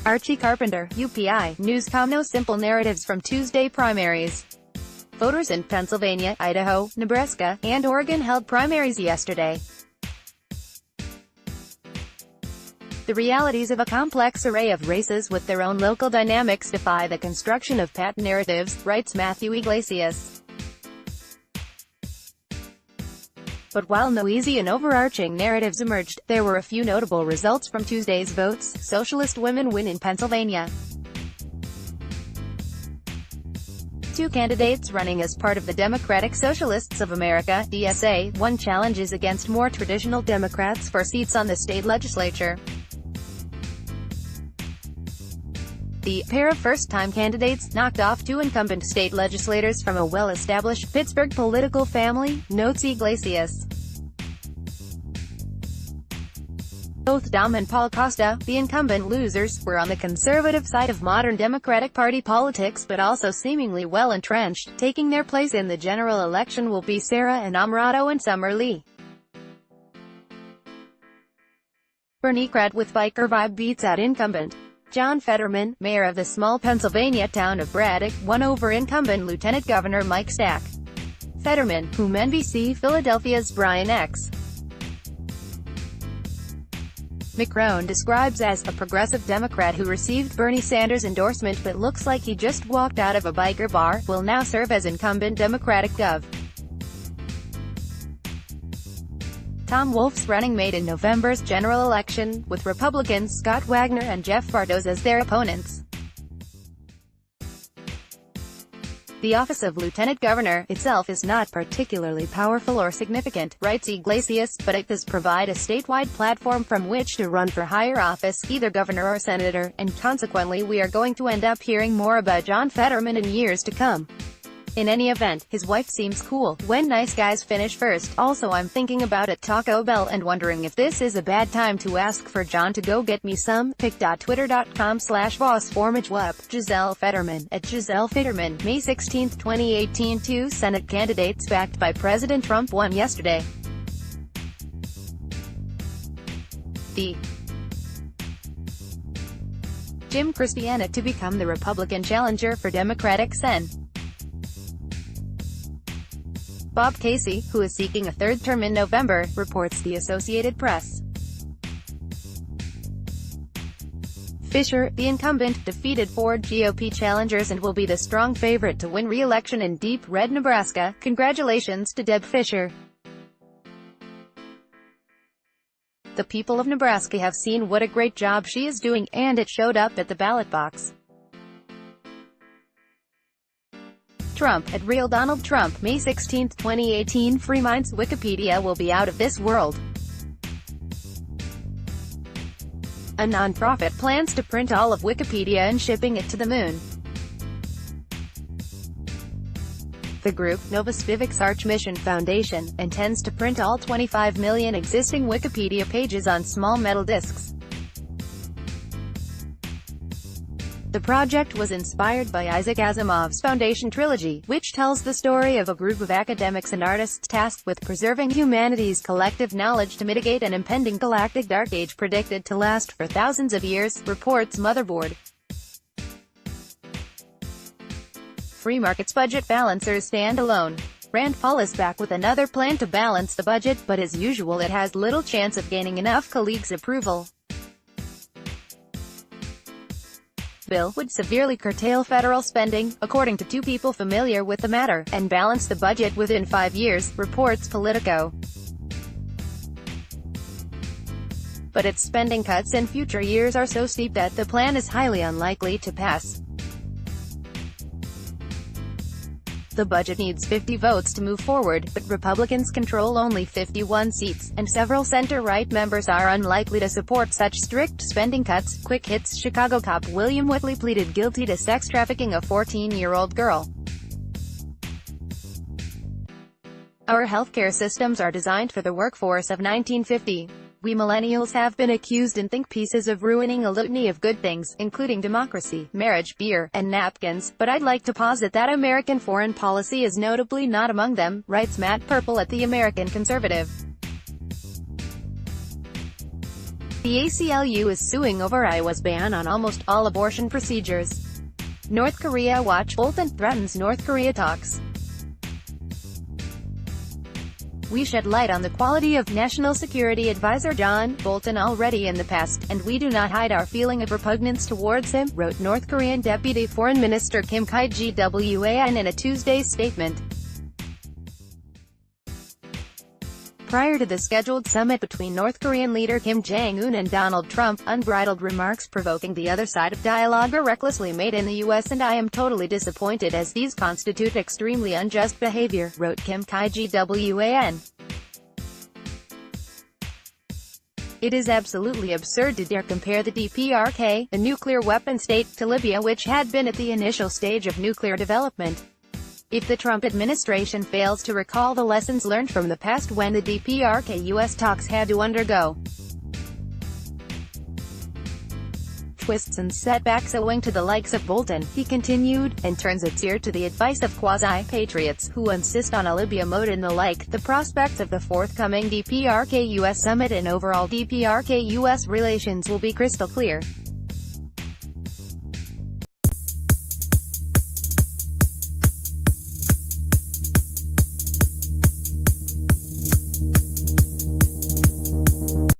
Archie Carpenter, UPI, NewscomNo simple narratives from Tuesday primaries. Voters in Pennsylvania, Idaho, Nebraska, and Oregon held primaries yesterday. The realities of a complex array of races with their own local dynamics defy the construction of pat narratives, writes Matthew Yglesias. But while no easy and overarching narratives emerged, there were a few notable results from Tuesday's votes. Socialist women win in Pennsylvania. Two candidates running as part of the Democratic Socialists of America, DSA, won challenges against more traditional Democrats for seats on the state legislature. The pair of first-time candidates knocked off two incumbent state legislators from a well-established Pittsburgh political family, notes Yglesias. Both Dom and Paul Costa, the incumbent losers, were on the conservative side of modern Democratic Party politics but also seemingly well-entrenched. Taking their place in the general election will be Sarah Innamorato and Summer Lee. Bernie Cratt with biker vibe beats out incumbent John Fetterman, mayor of the small Pennsylvania town of Braddock, won over incumbent Lieutenant Governor Mike Stack. Fetterman, whom NBC Philadelphia's Brian X. McCrone describes as a progressive Democrat who received Bernie Sanders' endorsement but looks like he just walked out of a biker bar, will now serve as incumbent Democratic Gov. Tom Wolf's running mate in November's general election, with Republicans Scott Wagner and Jeff Bartos as their opponents. The office of Lieutenant Governor itself is not particularly powerful or significant, writes Yglesias, but it does provide a statewide platform from which to run for higher office, either governor or senator, and consequently we are going to end up hearing more about John Fetterman in years to come. In any event, his wife seems cool when nice guys finish first. Also, I'm thinking about at Taco Bell and wondering if this is a bad time to ask for John to go get me some. pic.twitter.com/bossformagewup. Giselle Fetterman, at Giselle Fetterman, May 16, 2018. Two Senate candidates backed by President Trump won yesterday. The Jim Christiana to become the Republican challenger for Democratic Sen. Bob Casey, who is seeking a third term in November, reports the Associated Press. Fisher, the incumbent, defeated four GOP challengers and will be the strong favorite to win re-election in deep red Nebraska. Congratulations to Deb Fisher. The people of Nebraska have seen what a great job she is doing, and it showed up at the ballot box. Trump, at Real Donald Trump, May 16, 2018. Free Minds, Wikipedia will be out of this world. A non-profit plans to print all of Wikipedia and shipping it to the moon. The group, Novus Vivix Arch Mission Foundation, intends to print all 25 million existing Wikipedia pages on small metal discs. The project was inspired by Isaac Asimov's Foundation trilogy, which tells the story of a group of academics and artists tasked with preserving humanity's collective knowledge to mitigate an impending galactic dark age predicted to last for thousands of years, reports Motherboard. Free markets budget balancers stand alone. Rand Paul is back with another plan to balance the budget, but as usual it has little chance of gaining enough colleagues' approval. Bill would severely curtail federal spending, according to two people familiar with the matter, and balance the budget within 5 years, reports Politico. But its spending cuts in future years are so steep that the plan is highly unlikely to pass. The budget needs 50 votes to move forward, but Republicans control only 51 seats, and several center-right members are unlikely to support such strict spending cuts. Quick hits: Chicago cop William Whitley pleaded guilty to sex trafficking a 14-year-old girl. Our healthcare systems are designed for the workforce of 1950. We millennials have been accused in think pieces of ruining a litany of good things, including democracy, marriage, beer, and napkins, but I'd like to posit that American foreign policy is notably not among them, writes Matt Purple at The American Conservative. The ACLU is suing over Iowa's ban on almost all abortion procedures. North Korea watch. Bolton threatens North Korea talks. We shed light on the quality of National Security Advisor John Bolton already in the past, and we do not hide our feeling of repugnance towards him, wrote North Korean Deputy Foreign Minister Kim Kye-gwan in a Tuesday statement. Prior to the scheduled summit between North Korean leader Kim Jong-un and Donald Trump, unbridled remarks provoking the other side of dialogue are recklessly made in the U.S. and I am totally disappointed as these constitute extremely unjust behavior, wrote Kim Kye-gwan. It is absolutely absurd to dare compare the DPRK, a nuclear weapon state, to Libya, which had been at the initial stage of nuclear development. If the Trump administration fails to recall the lessons learned from the past when the DPRK-US talks had to undergo twists and setbacks owing to the likes of Bolton, he continued, and turns its ear to the advice of quasi-patriots, who insist on a Libya mode and the like, the prospects of the forthcoming DPRK-US summit and overall DPRK-US relations will be crystal clear.